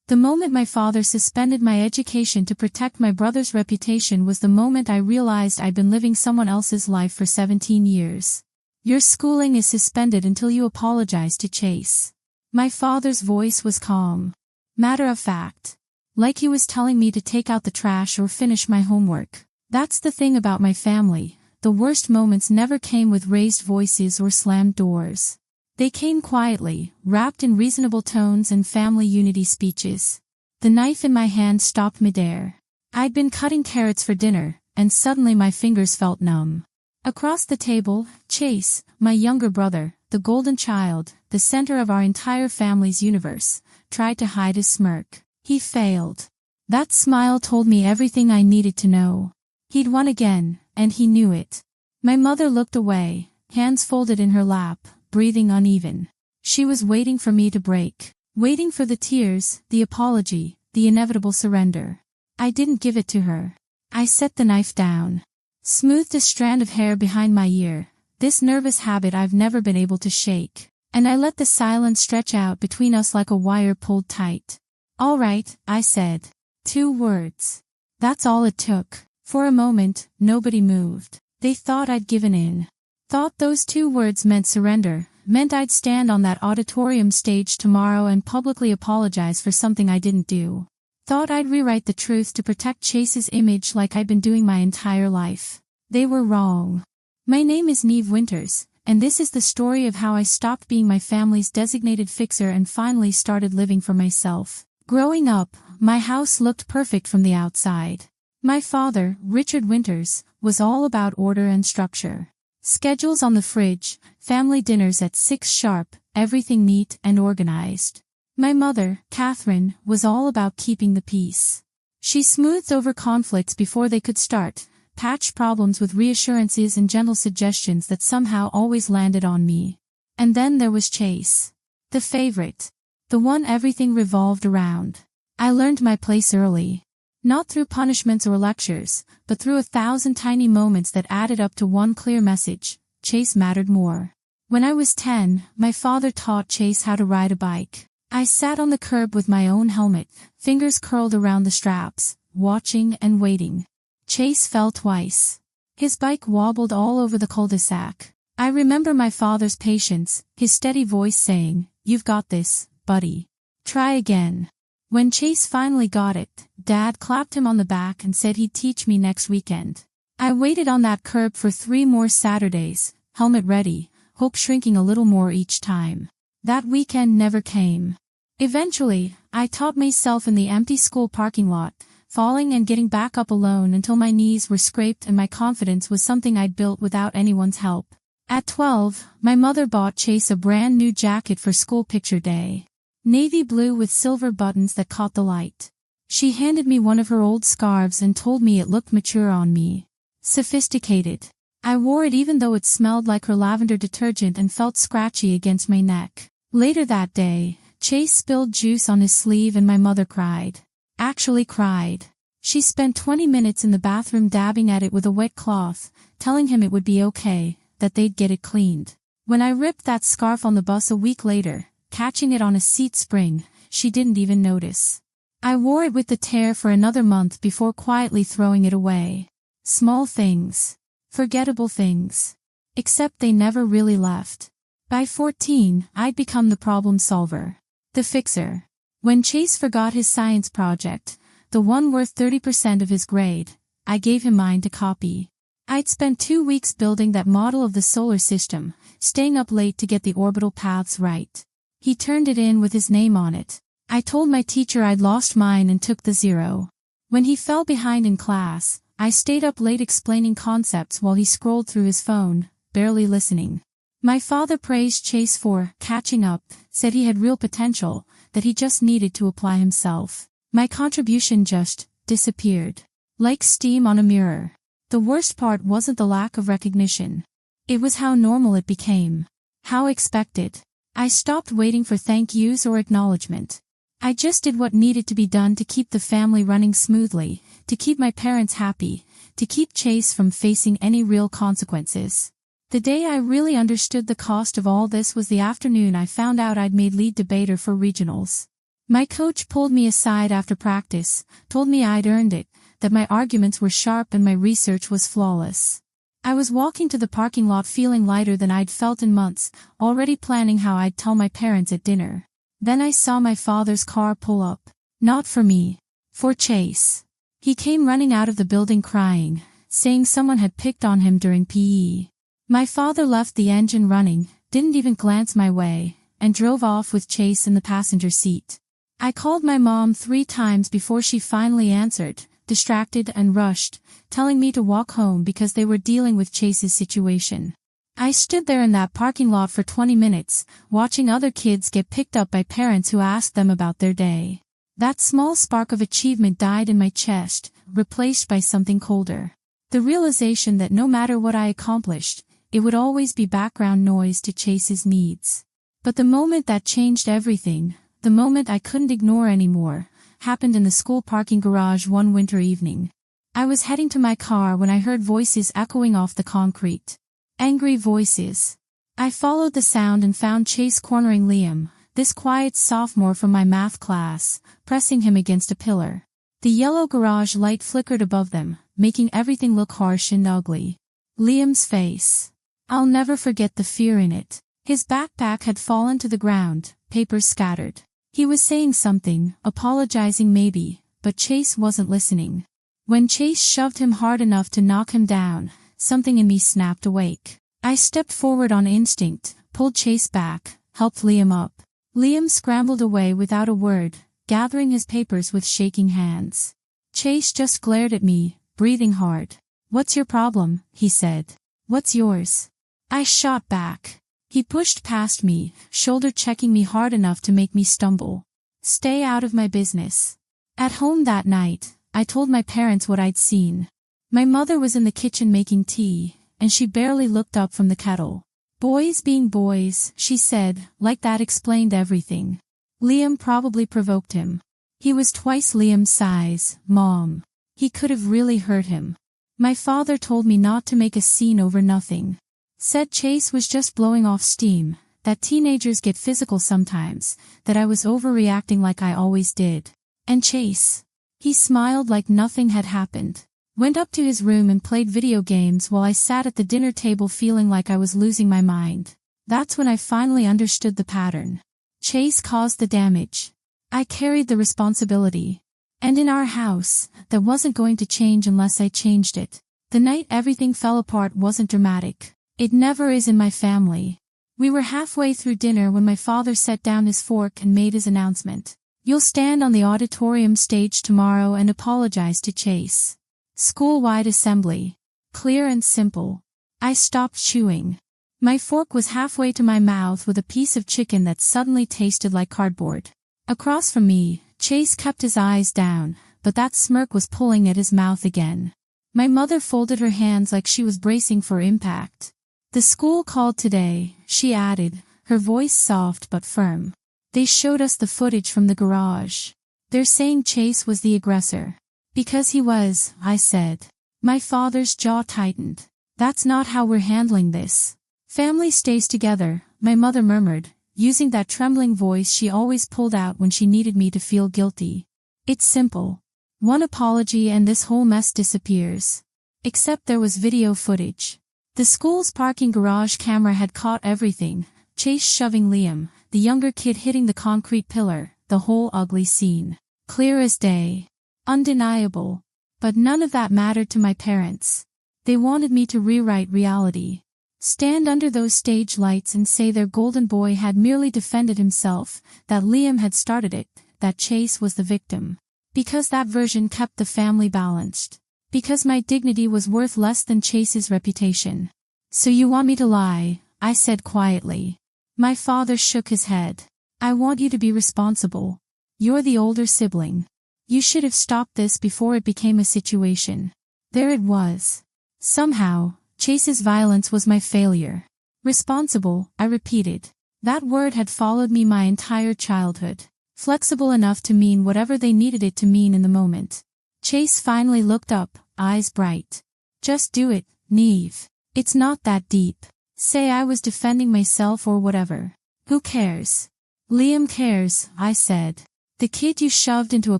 The moment my father suspended my education to protect my brother's reputation was the moment I realized I'd been living someone else's life for 17 years. Your schooling is suspended until you apologize to Chase. My father's voice was calm. Matter of fact. Like he was telling me to take out the trash or finish my homework. That's the thing about my family. The worst moments never came with raised voices or slammed doors. They came quietly, wrapped in reasonable tones and family unity speeches. The knife in my hand stopped midair. I'd been cutting carrots for dinner, and suddenly my fingers felt numb. Across the table, Chase, my younger brother, the golden child, the center of our entire family's universe, tried to hide his smirk. He failed. That smile told me everything I needed to know. He'd won again, and he knew it. My mother looked away, hands folded in her lap, breathing uneven. She was waiting for me to break. Waiting for the tears, the apology, the inevitable surrender. I didn't give it to her. I set the knife down. Smoothed a strand of hair behind my ear, this nervous habit I've never been able to shake. And I let the silence stretch out between us like a wire pulled tight. "All right," I said. 2 words. That's all it took. For a moment, nobody moved. They thought I'd given in. Thought those 2 words meant surrender, meant I'd stand on that auditorium stage tomorrow and publicly apologize for something I didn't do. Thought I'd rewrite the truth to protect Chase's image like I'd been doing my entire life. They were wrong. My name is Neve Winters, and this is the story of how I stopped being my family's designated fixer and finally started living for myself. Growing up, my house looked perfect from the outside. My father, Richard Winters, was all about order and structure. Schedules on the fridge, family dinners at 6 sharp, everything neat and organized. My mother, Catherine, was all about keeping the peace. She smoothed over conflicts before they could start, patched problems with reassurances and gentle suggestions that somehow always landed on me. And then there was Chase. The favorite. The one everything revolved around. I learned my place early. Not through punishments or lectures, but through 1,000 tiny moments that added up to one clear message: Chase mattered more. When I was 10, my father taught Chase how to ride a bike. I sat on the curb with my own helmet, fingers curled around the straps, watching and waiting. Chase fell twice. His bike wobbled all over the cul-de-sac. I remember my father's patience, his steady voice saying, "You've got this, buddy. Try again." When Chase finally got it, Dad clapped him on the back and said he'd teach me next weekend. I waited on that curb for 3 more Saturdays, helmet ready, hope shrinking a little more each time. That weekend never came. Eventually, I taught myself in the empty school parking lot, falling and getting back up alone until my knees were scraped and my confidence was something I'd built without anyone's help. At 12, my mother bought Chase a brand new jacket for school picture day. Navy blue with silver buttons that caught the light. She handed me one of her old scarves and told me it looked mature on me. Sophisticated. I wore it even though it smelled like her lavender detergent and felt scratchy against my neck. Later that day, Chase spilled juice on his sleeve and my mother cried. Actually cried. She spent 20 minutes in the bathroom dabbing at it with a wet cloth, telling him it would be okay, that they'd get it cleaned. When I ripped that scarf on the bus a week later, catching it on a seat spring, she didn't even notice. I wore it with the tear for another month before quietly throwing it away. Small things. Forgettable things. Except they never really left. By 14, I'd become the problem solver. The fixer. When Chase forgot his science project, the one worth 30% of his grade, I gave him mine to copy. I'd spent 2 weeks building that model of the solar system, staying up late to get the orbital paths right. He turned it in with his name on it. I told my teacher I'd lost mine and took the 0. When he fell behind in class, I stayed up late explaining concepts while he scrolled through his phone, barely listening. My father praised Chase for catching up, said he had real potential, that he just needed to apply himself. My contribution just disappeared. Like steam on a mirror. The worst part wasn't the lack of recognition. It was how normal it became. How expected. I stopped waiting for thank yous or acknowledgement. I just did what needed to be done to keep the family running smoothly, to keep my parents happy, to keep Chase from facing any real consequences. The day I really understood the cost of all this was the afternoon I found out I'd made lead debater for regionals. My coach pulled me aside after practice, told me I'd earned it, that my arguments were sharp and my research was flawless. I was walking to the parking lot feeling lighter than I'd felt in months, already planning how I'd tell my parents at dinner. Then I saw my father's car pull up. Not for me. For Chase. He came running out of the building crying, saying someone had picked on him during PE. My father left the engine running, didn't even glance my way, and drove off with Chase in the passenger seat. I called my mom 3 times before she finally answered, distracted and rushed, telling me to walk home because they were dealing with Chase's situation. I stood there in that parking lot for 20 minutes, watching other kids get picked up by parents who asked them about their day. That small spark of achievement died in my chest, replaced by something colder. The realization that no matter what I accomplished, it would always be background noise to Chase's needs. But the moment that changed everything, the moment I couldn't ignore anymore, happened in the school parking garage one winter evening. I was heading to my car when I heard voices echoing off the concrete. Angry voices. I followed the sound and found Chase cornering Liam, this quiet sophomore from my math class, pressing him against a pillar. The yellow garage light flickered above them, making everything look harsh and ugly. Liam's face. I'll never forget the fear in it. His backpack had fallen to the ground, papers scattered. He was saying something, apologizing maybe, but Chase wasn't listening. When Chase shoved him hard enough to knock him down, something in me snapped awake. I stepped forward on instinct, pulled Chase back, helped Liam up. Liam scrambled away without a word, gathering his papers with shaking hands. Chase just glared at me, breathing hard. "What's your problem?" he said. "What's yours?" I shot back. He pushed past me, shoulder checking me hard enough to make me stumble. "Stay out of my business." At home that night, I told my parents what I'd seen. My mother was in the kitchen making tea, and she barely looked up from the kettle. "Boys being boys," she said, like that explained everything. "Liam probably provoked him. He was twice Liam's size, Mom. He could have really hurt him." My father told me not to make a scene over nothing. Said Chase was just blowing off steam, that teenagers get physical sometimes, that I was overreacting like I always did. And Chase. He smiled like nothing had happened. Went up to his room and played video games while I sat at the dinner table feeling like I was losing my mind. That's when I finally understood the pattern. Chase caused the damage. I carried the responsibility. And in our house, that wasn't going to change unless I changed it. The night everything fell apart wasn't dramatic. It never is in my family. We were halfway through dinner when my father set down his fork and made his announcement. "You'll stand on the auditorium stage tomorrow and apologize to Chase." School-wide assembly. Clear and simple. I stopped chewing. My fork was halfway to my mouth with a piece of chicken that suddenly tasted like cardboard. Across from me, Chase kept his eyes down, but that smirk was pulling at his mouth again. My mother folded her hands like she was bracing for impact. "The school called today," she added, her voice soft but firm. "They showed us the footage from the garage. They're saying Chase was the aggressor." "Because he was," I said. My father's jaw tightened. "That's not how we're handling this." "Family stays together," my mother murmured, using that trembling voice she always pulled out when she needed me to feel guilty. "It's simple. One apology and this whole mess disappears." Except there was video footage. The school's parking garage camera had caught everything. Chase shoving Liam, the younger kid hitting the concrete pillar, the whole ugly scene. Clear as day. Undeniable. But none of that mattered to my parents. They wanted me to rewrite reality. Stand under those stage lights and say their golden boy had merely defended himself, that Liam had started it, that Chase was the victim. Because that version kept the family balanced. Because my dignity was worth less than Chase's reputation. "So you want me to lie?" I said quietly. My father shook his head. "I want you to be responsible. You're the older sibling. You should have stopped this before it became a situation." There it was. Somehow, Chase's violence was my failure. Responsible, I repeated. That word had followed me my entire childhood. Flexible enough to mean whatever they needed it to mean in the moment. Chase finally looked up, eyes bright. "Just do it, Neve. It's not that deep. Say I was defending myself or whatever. Who cares?" "Liam cares," I said. The kid you shoved into a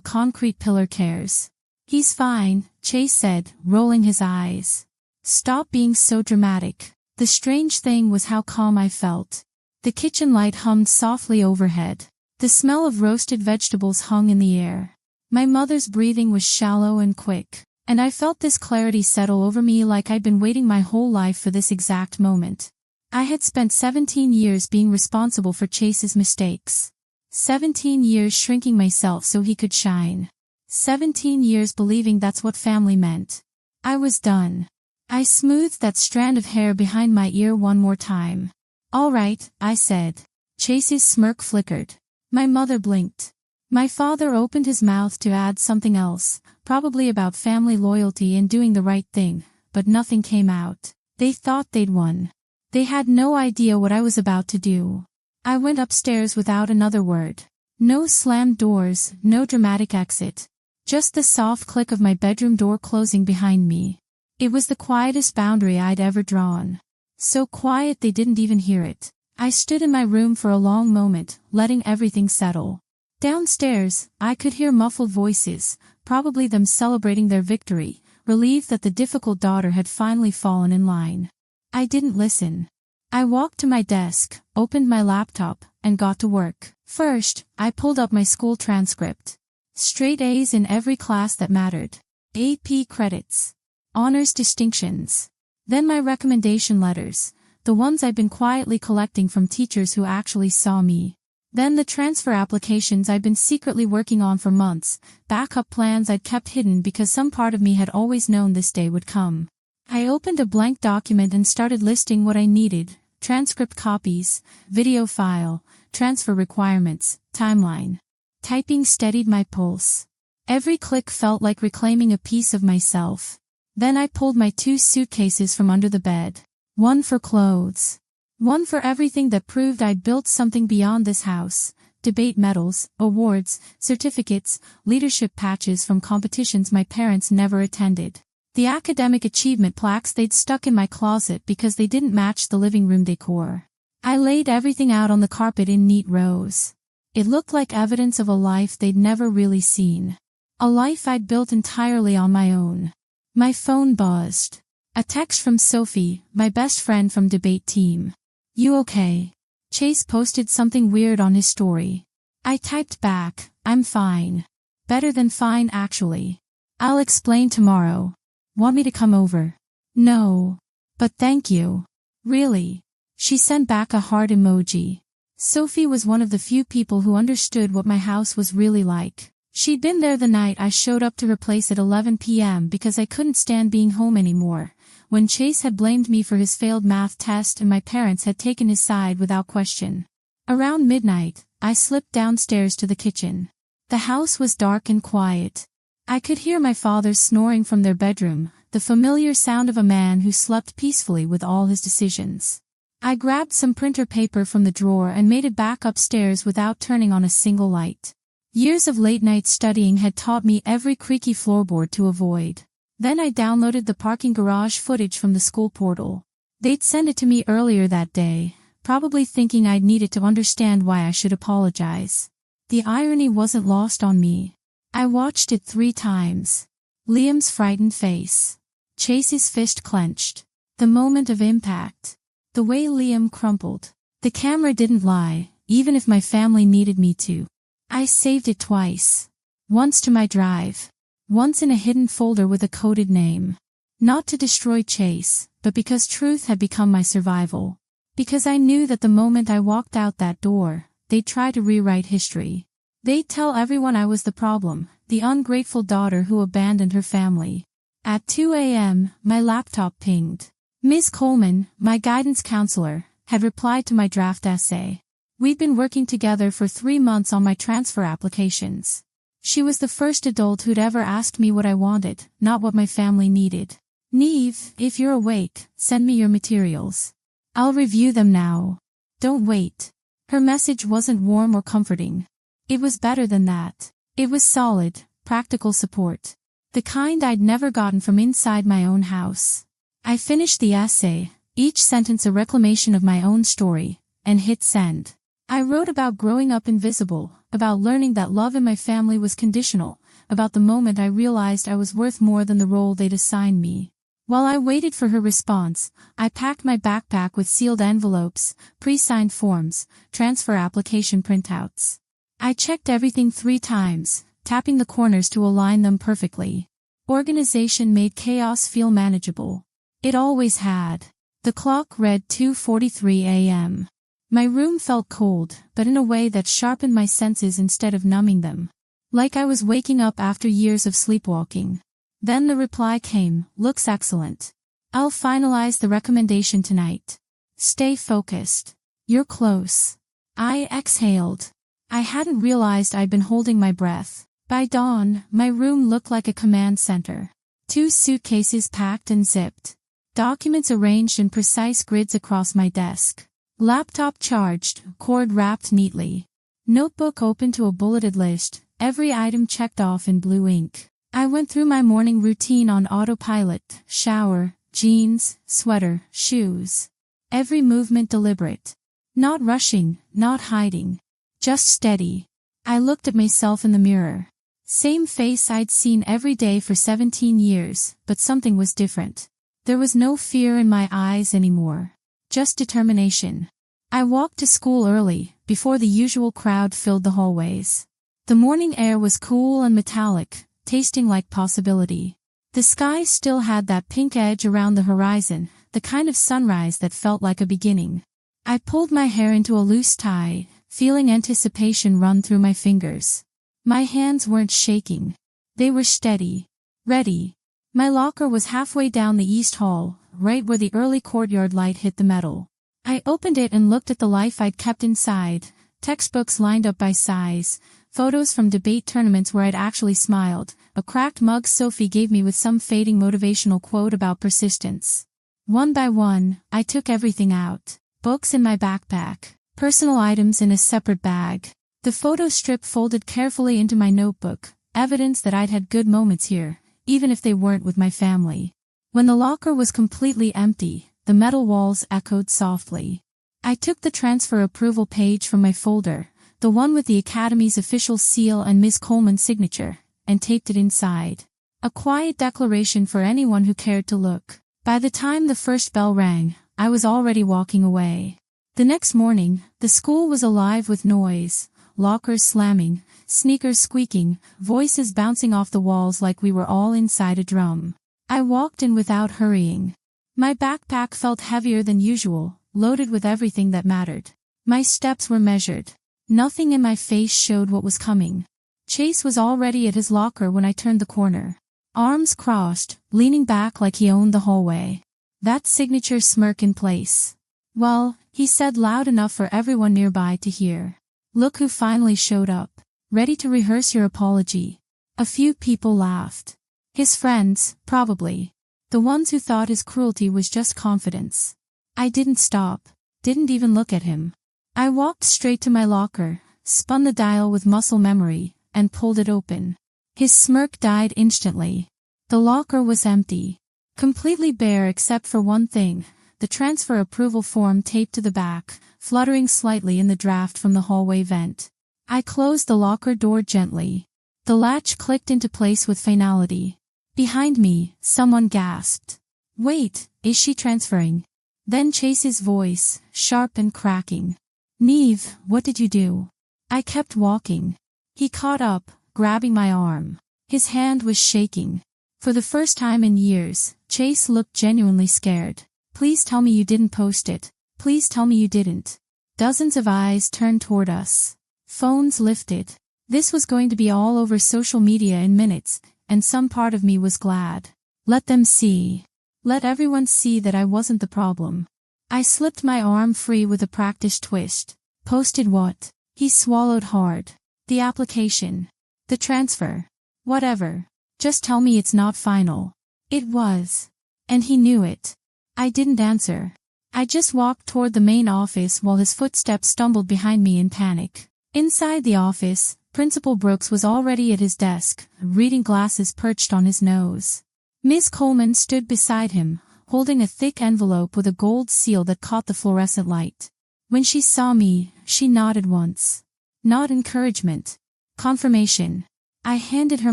concrete pillar cares. He's fine, Chase said, rolling his eyes. Stop being so dramatic. The strange thing was how calm I felt. The kitchen light hummed softly overhead. The smell of roasted vegetables hung in the air. My mother's breathing was shallow and quick, and I felt this clarity settle over me like I'd been waiting my whole life for this exact moment. I had spent 17 years being responsible for Chase's mistakes. 17 years shrinking myself so he could shine. 17 years believing that's what family meant. I was done. I smoothed that strand of hair behind my ear one more time. All right, I said. Chase's smirk flickered. My mother blinked. My father opened his mouth to add something else, probably about family loyalty and doing the right thing, but nothing came out. They thought they'd won. They had no idea what I was about to do. I went upstairs without another word. No slammed doors, no dramatic exit. Just the soft click of my bedroom door closing behind me. It was the quietest boundary I'd ever drawn. So quiet they didn't even hear it. I stood in my room for a long moment, letting everything settle. Downstairs, I could hear muffled voices, probably them celebrating their victory, relieved that the difficult daughter had finally fallen in line. I didn't listen. I walked to my desk, opened my laptop, and got to work. First, I pulled up my school transcript. Straight A's in every class that mattered. AP credits. Honors distinctions. Then my recommendation letters, the ones I'd been quietly collecting from teachers who actually saw me. Then the transfer applications I'd been secretly working on for months, backup plans I'd kept hidden because some part of me had always known this day would come. I opened a blank document and started listing what I needed: transcript copies, video file, transfer requirements, timeline. Typing steadied my pulse. Every click felt like reclaiming a piece of myself. Then I pulled my 2 suitcases from under the bed. One for clothes. One for everything that proved I'd built something beyond this house. Debate medals, awards, certificates, leadership patches from competitions my parents never attended. The academic achievement plaques they'd stuck in my closet because they didn't match the living room decor. I laid everything out on the carpet in neat rows. It looked like evidence of a life they'd never really seen. A life I'd built entirely on my own. My phone buzzed. A text from Sophie, my best friend from debate team. You okay? Chase posted something weird on his story. I typed back, I'm fine. Better than fine actually. I'll explain tomorrow. Want me to come over? No. But thank you. Really? She sent back a heart emoji. Sophie was one of the few people who understood what my house was really like. She'd been there the night I showed up to her place at 11 p.m. because I couldn't stand being home anymore, when Chase had blamed me for his failed math test and my parents had taken his side without question. Around midnight, I slipped downstairs to the kitchen. The house was dark and quiet. I could hear my father snoring from their bedroom, the familiar sound of a man who slept peacefully with all his decisions. I grabbed some printer paper from the drawer and made it back upstairs without turning on a single light. Years of late-night studying had taught me every creaky floorboard to avoid. Then I downloaded the parking garage footage from the school portal. They'd sent it to me earlier that day, probably thinking I'd need it to understand why I should apologize. The irony wasn't lost on me. I watched it 3 times. Liam's frightened face. Chase's fist clenched. The moment of impact. The way Liam crumpled. The camera didn't lie, even if my family needed me to. I saved it twice. Once to my drive. Once in a hidden folder with a coded name. Not to destroy Chase, but because truth had become my survival. Because I knew that the moment I walked out that door, they'd try to rewrite history. They'd tell everyone I was the problem, the ungrateful daughter who abandoned her family. At 2 a.m., my laptop pinged. Ms. Coleman, my guidance counselor, had replied to my draft essay. We'd been working together for 3 months on my transfer applications. She was the first adult who'd ever asked me what I wanted, not what my family needed. Neve, if you're awake, send me your materials. I'll review them now. Don't wait. Her message wasn't warm or comforting. It was better than that. It was solid, practical support. The kind I'd never gotten from inside my own house. I finished the essay, each sentence a reclamation of my own story, and hit send. I wrote about growing up invisible, about learning that love in my family was conditional, about the moment I realized I was worth more than the role they'd assigned me. While I waited for her response, I packed my backpack with sealed envelopes, pre-signed forms, transfer application printouts. I checked everything 3 times, tapping the corners to align them perfectly. Organization made chaos feel manageable. It always had. The clock read 2:43 a.m. My room felt cold, but in a way that sharpened my senses instead of numbing them. Like I was waking up after years of sleepwalking. Then the reply came, "Looks excellent. I'll finalize the recommendation tonight. Stay focused. You're close." I exhaled. I hadn't realized I'd been holding my breath. By dawn, my room looked like a command center. 2 suitcases packed and zipped. Documents arranged in precise grids across my desk. Laptop charged, cord wrapped neatly. Notebook open to a bulleted list, every item checked off in blue ink. I went through my morning routine on autopilot: shower, jeans, sweater, shoes. Every movement deliberate. Not rushing, not hiding. Just steady. I looked at myself in the mirror. Same face I'd seen every day for 17 years, but something was different. There was no fear in my eyes anymore. Just determination. I walked to school early, before the usual crowd filled the hallways. The morning air was cool and metallic, tasting like possibility. The sky still had that pink edge around the horizon, the kind of sunrise that felt like a beginning. I pulled my hair into a loose tie, feeling anticipation run through my fingers. My hands weren't shaking. They were steady. Ready. My locker was halfway down the east hall, right where the early courtyard light hit the metal. I opened it and looked at the life I'd kept inside, textbooks lined up by size, photos from debate tournaments where I'd actually smiled, a cracked mug Sophie gave me with some fading motivational quote about persistence. One by one, I took everything out. Books in my backpack, personal items in a separate bag. The photo strip folded carefully into my notebook, evidence that I'd had good moments here, even if they weren't with my family. When the locker was completely empty, the metal walls echoed softly. I took the transfer approval page from my folder, the one with the Academy's official seal and Ms. Coleman's signature, and taped it inside. A quiet declaration for anyone who cared to look. By the time the first bell rang, I was already walking away. The next morning, the school was alive with noise, lockers slamming, sneakers squeaking, voices bouncing off the walls like we were all inside a drum. I walked in without hurrying. My backpack felt heavier than usual, loaded with everything that mattered. My steps were measured. Nothing in my face showed what was coming. Chase was already at his locker when I turned the corner. Arms crossed, leaning back like he owned the hallway. That signature smirk in place. "Well," he said loud enough for everyone nearby to hear. "Look who finally showed up. Ready to rehearse your apology." A few people laughed. His friends, probably. The ones who thought his cruelty was just confidence. I didn't stop. Didn't even look at him. I walked straight to my locker, spun the dial with muscle memory, and pulled it open. His smirk died instantly. The locker was empty. Completely bare except for one thing, the transfer approval form taped to the back, fluttering slightly in the draft from the hallway vent. I closed the locker door gently. The latch clicked into place with finality. Behind me, someone gasped. "Wait, is she transferring?" Then Chase's voice, sharp and cracking. "Neve, what did you do?" I kept walking. He caught up, grabbing my arm. His hand was shaking. For the first time in years, Chase looked genuinely scared. "Please tell me you didn't post it. Please tell me you didn't." Dozens of eyes turned toward us. Phones lifted. This was going to be all over social media in minutes, and some part of me was glad. Let them see. Let everyone see that I wasn't the problem. I slipped my arm free with a practiced twist. "Posted what?" He swallowed hard. "The application. The transfer. Whatever. Just tell me it's not final." It was. And he knew it. I didn't answer. I just walked toward the main office while his footsteps stumbled behind me in panic. Inside the office, Principal Brooks was already at his desk, reading glasses perched on his nose. Ms. Coleman stood beside him, holding a thick envelope with a gold seal that caught the fluorescent light. When she saw me, she nodded once. Not encouragement. Confirmation. I handed her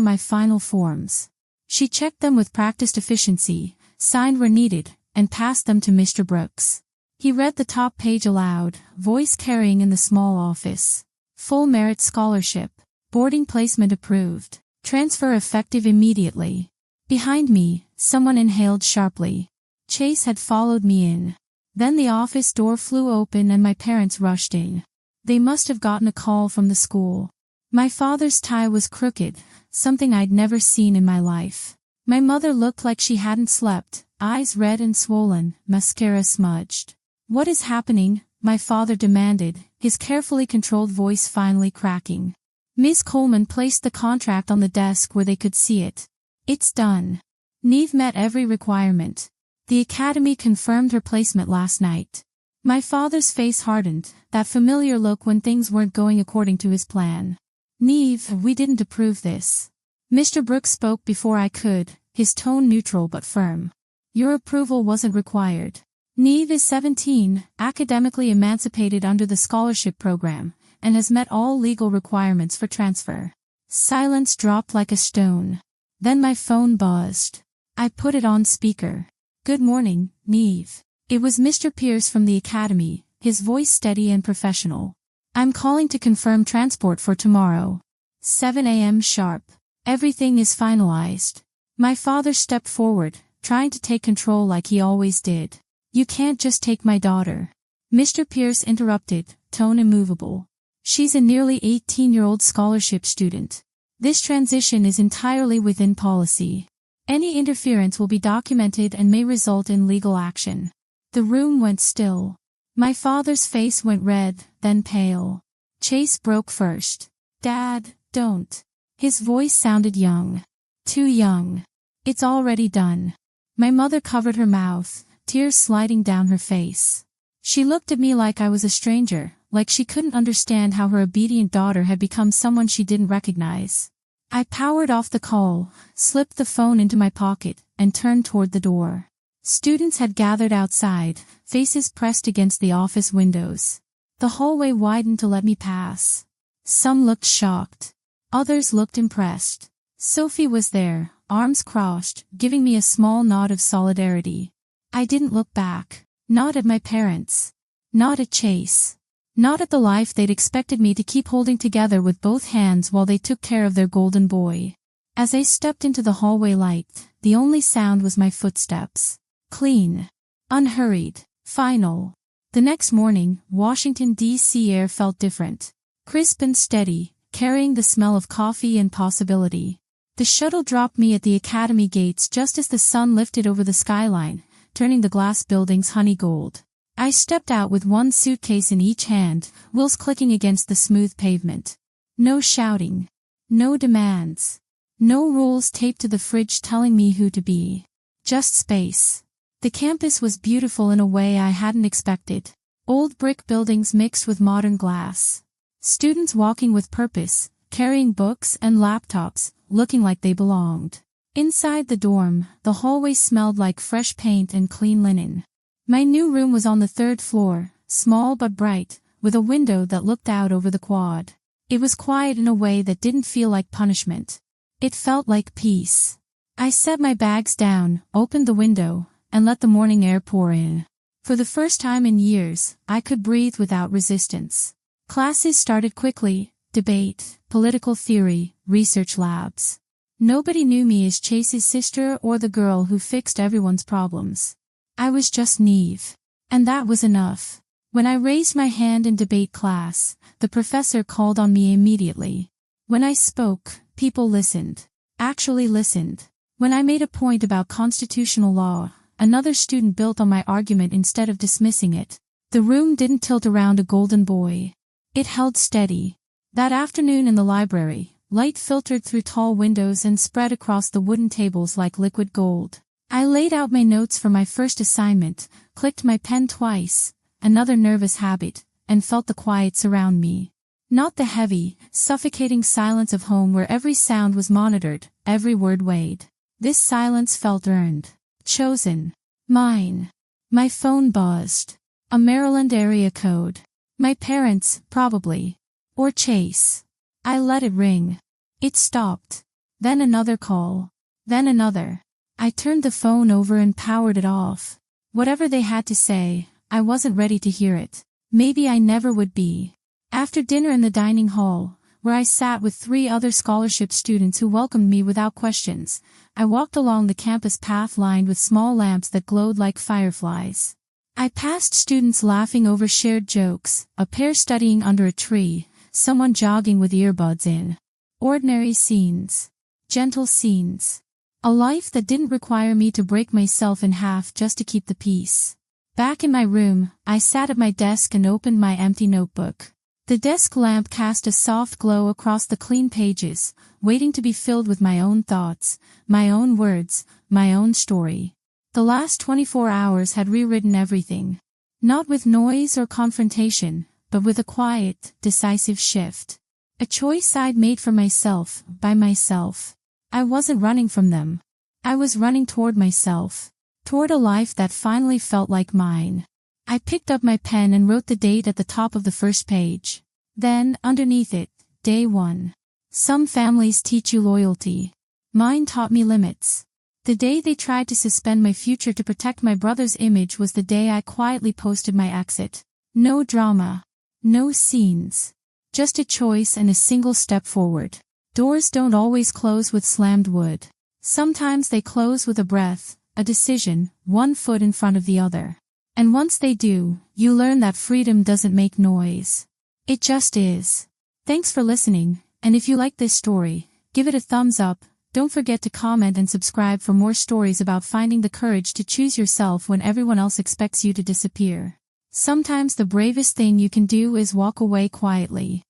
my final forms. She checked them with practiced efficiency, signed where needed, and passed them to Mr. Brooks. He read the top page aloud, voice carrying in the small office. Full merit scholarship. Boarding placement approved. Transfer effective immediately. Behind me, someone inhaled sharply. Chase had followed me in. Then the office door flew open and my parents rushed in. They must have gotten a call from the school. My father's tie was crooked, something I'd never seen in my life. My mother looked like she hadn't slept, eyes red and swollen, mascara smudged. "What is happening?" my father demanded, his carefully controlled voice finally cracking. Ms. Coleman placed the contract on the desk where they could see it. "It's done. Neve met every requirement. The academy confirmed her placement last night." My father's face hardened, that familiar look when things weren't going according to his plan. "Neve, we didn't approve this." Mr. Brooks spoke before I could, his tone neutral but firm. "Your approval wasn't required. Neve is 17, academically emancipated under the scholarship program, and has met all legal requirements for transfer." Silence dropped like a stone. Then my phone buzzed. I put it on speaker. "Good morning, Neve." It was Mr. Pierce from the academy, his voice steady and professional. "I'm calling to confirm transport for tomorrow. 7 a.m. sharp. Everything is finalized." My father stepped forward, trying to take control like he always did. "You can't just take my daughter." Mr. Pierce interrupted, tone immovable. "She's a nearly 18-year-old scholarship student. This transition is entirely within policy. Any interference will be documented and may result in legal action." The room went still. My father's face went red, then pale. Chase broke first. "Dad, don't." His voice sounded young. "Too young. It's already done." My mother covered her mouth, tears sliding down her face. She looked at me like I was a stranger, like she couldn't understand how her obedient daughter had become someone she didn't recognize. I powered off the call, slipped the phone into my pocket, and turned toward the door. Students had gathered outside, faces pressed against the office windows. The hallway widened to let me pass. Some looked shocked. Others looked impressed. Sophie was there, arms crossed, giving me a small nod of solidarity. I didn't look back. Not at my parents. Not at Chase. Not at the life they'd expected me to keep holding together with both hands while they took care of their golden boy. As I stepped into the hallway light, the only sound was my footsteps. Clean. Unhurried. Final. The next morning, Washington, D.C. air felt different. Crisp and steady, carrying the smell of coffee and possibility. The shuttle dropped me at the academy gates just as the sun lifted over the skyline, turning the glass buildings honey gold. I stepped out with one suitcase in each hand, wheels clicking against the smooth pavement. No shouting. No demands. No rules taped to the fridge telling me who to be. Just space. The campus was beautiful in a way I hadn't expected. Old brick buildings mixed with modern glass. Students walking with purpose, carrying books and laptops, looking like they belonged. Inside the dorm, the hallway smelled like fresh paint and clean linen. My new room was on the 3rd floor, small but bright, with a window that looked out over the quad. It was quiet in a way that didn't feel like punishment. It felt like peace. I set my bags down, opened the window, and let the morning air pour in. For the first time in years, I could breathe without resistance. Classes started quickly: debate, political theory, research labs. Nobody knew me as Chase's sister or the girl who fixed everyone's problems. I was just Neve. And that was enough. When I raised my hand in debate class, the professor called on me immediately. When I spoke, people listened. Actually listened. When I made a point about constitutional law, another student built on my argument instead of dismissing it. The room didn't tilt around a golden boy. It held steady. That afternoon in the library, light filtered through tall windows and spread across the wooden tables like liquid gold. I laid out my notes for my first assignment, clicked my pen twice, another nervous habit, and felt the quiet surround me. Not the heavy, suffocating silence of home where every sound was monitored, every word weighed. This silence felt earned. Chosen. Mine. My phone buzzed. A Maryland area code. My parents, probably. Or Chase. I let it ring. It stopped. Then another call. Then another. I turned the phone over and powered it off. Whatever they had to say, I wasn't ready to hear it. Maybe I never would be. After dinner in the dining hall, where I sat with 3 other scholarship students who welcomed me without questions, I walked along the campus path lined with small lamps that glowed like fireflies. I passed students laughing over shared jokes, a pair studying under a tree, someone jogging with earbuds in. Ordinary scenes. Gentle scenes. A life that didn't require me to break myself in half just to keep the peace. Back in my room, I sat at my desk and opened my empty notebook. The desk lamp cast a soft glow across the clean pages, waiting to be filled with my own thoughts, my own words, my own story. The last 24 hours had rewritten everything. Not with noise or confrontation, but with a quiet, decisive shift. A choice I'd made for myself, by myself. I wasn't running from them. I was running toward myself. Toward a life that finally felt like mine. I picked up my pen and wrote the date at the top of the first page. Then, underneath it, day 1. Some families teach you loyalty. Mine taught me limits. The day they tried to suspend my future to protect my brother's image was the day I quietly posted my exit. No drama. No scenes. Just a choice and a single step forward. Doors don't always close with slammed wood. Sometimes they close with a breath, a decision, one foot in front of the other. And once they do, you learn that freedom doesn't make noise. It just is. Thanks for listening, and if you like this story, give it a thumbs up. Don't forget to comment and subscribe for more stories about finding the courage to choose yourself when everyone else expects you to disappear. Sometimes the bravest thing you can do is walk away quietly.